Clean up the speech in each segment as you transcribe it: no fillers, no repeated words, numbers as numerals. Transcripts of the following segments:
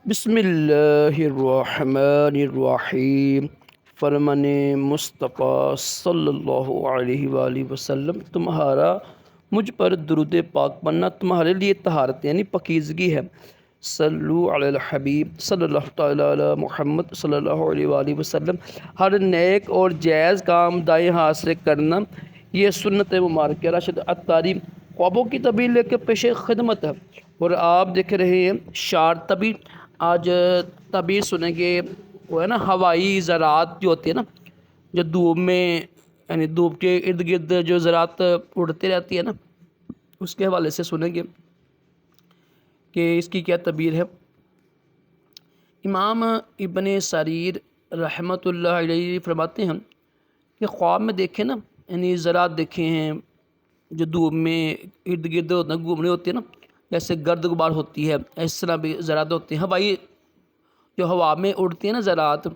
بسم اللہ الرحمن الرحیم۔ فرمان مصطفیٰ صلی اللہ علیہ وآلہ وسلم، تمہارا مجھ پر درود پاک پڑھنا تمہارے لیے طہارت یعنی پاکیزگی ہے۔ صلو علی الحبیب صلی اللہ تعالیٰ علی محمد صلی اللہ علیہ وآلہ وسلم۔ ہر نیک اور جائز کام دائیں ہاتھ سے کرنا یہ سنت مبارکہ راشد اتاری خوابوں کی تعبیر لے کے پیش خدمت ہے، اور آپ دیکھ رہے ہیں شار تعبیر۔ آج تعبیر سنیں گے، وہ ہے نا ہوائی زراعت جو ہوتی ہے نا، جو دھوپ میں یعنی دھوپ کے ارد گرد جو زراعت اڑتی رہتی ہے نا، اس کے حوالے سے سنیں گے کہ اس کی کیا تعبیر ہے۔ امام ابن سریر رحمۃ اللہ علیہ فرماتے ہیں کہ خواب میں دیکھیں نا، یعنی زراعت دیکھے ہیں جو دھوپ میں ارد گرد گھومنے ہوتی ہے نا، جیسے گرد غبار ہوتی ہے، اس طرح بھی زراعت ہوتی ہے۔ ہوائی جو ہوا میں اڑتی ہے نا زراعت،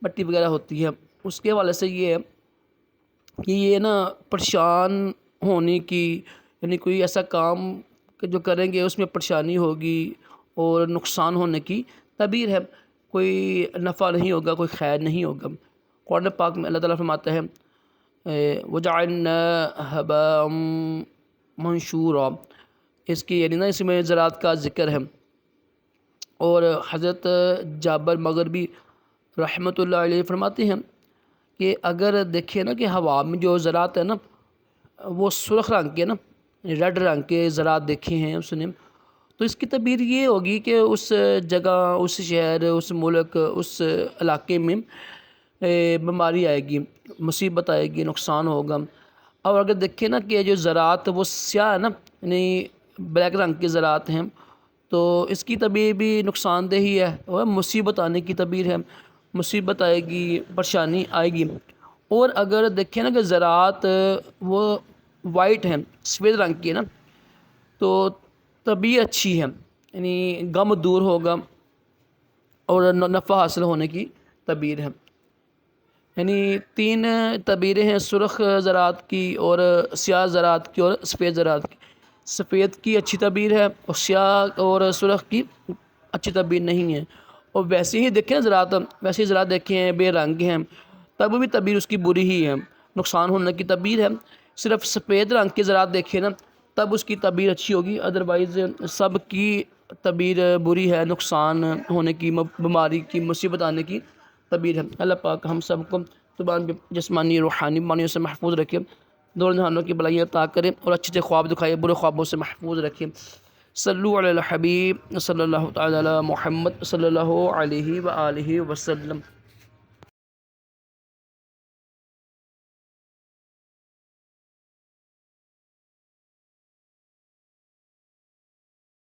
مٹی وغیرہ ہوتی ہے، اس کے حوالے سے یہ ہے کہ یہ نا پریشان ہونے کی، یعنی کوئی ایسا کام کہ جو کریں گے اس میں پریشانی ہوگی اور نقصان ہونے کی تعبیر ہے، کوئی نفع نہیں ہوگا، کوئی خیر نہیں ہوگا۔ قرآن پاک میں اللہ تعالیٰ فرماتا ہے وَجَعَلْنَا هَبَاءً مَنشُورًا، اس کی یعنی نا اس میں زراعت کا ذکر ہے۔ اور حضرت جابر مغربی رحمۃ اللہ علیہ فرماتے ہیں کہ اگر دیکھیں نا کہ ہوا میں جو زراعت ہے نا وہ سرخ رنگ کے نا، ریڈ رنگ کے زراعت دیکھے ہیں اس نے، تو اس کی تعبیر یہ ہوگی کہ اس جگہ، اس شہر، اس ملک، اس علاقے میں بیماری آئے گی، مصیبت آئے گی، نقصان ہوگا۔ اور اگر دیکھیں نا کہ جو زراعت وہ سیاہ ہے نا، یعنی بلیک رنگ کی زراعت ہیں، تو اس کی تعبیر بھی نقصان دہ ہی ہے، اور مصیبت آنے کی تعبیر ہے، مصیبت آئے گی، پریشانی آئے گی۔ اور اگر دیکھیں نا کہ زراعت وہ وائٹ ہے، سفید رنگ کی ہے نا، تو تعبیر اچھی ہے، یعنی غم دور ہوگا اور نفع حاصل ہونے کی تعبیر ہے۔ یعنی تین تعبیریں ہیں، سرخ زراعت کی اور سیاہ زراعت کی اور سفید زراعت کی۔ سفید کی اچھی تعبیر ہے اور سیاہ اور سرخ کی اچھی تعبیر نہیں ہے۔ اور ویسے ہی دیکھیں زراعت، ویسے ہی زراعت دیکھیں ہیں بے رنگ ہیں، تب بھی تعبیر اس کی بری ہی ہے، نقصان ہونے کی تعبیر ہے۔ صرف سفید رنگ کی زراعت دیکھیں نا تب اس کی تعبیر اچھی ہوگی، ادروائز سب کی تعبیر بری ہے، نقصان ہونے کی، بیماری کی، مصیبت آنے کی تعبیر ہے۔ اللہ پاک ہم سب کو زبان جسمانی روحانی بیماریوں سے محفوظ رکھے، دور جہانوں کی بلائیاں عطا کرے، اور اچھے خواب دکھائے، برے خوابوں سے محفوظ رکھے۔ صلو علی الحبیب صلی اللہ تعالی علی محمد صلی اللہ علیہ وآلہ وسلم۔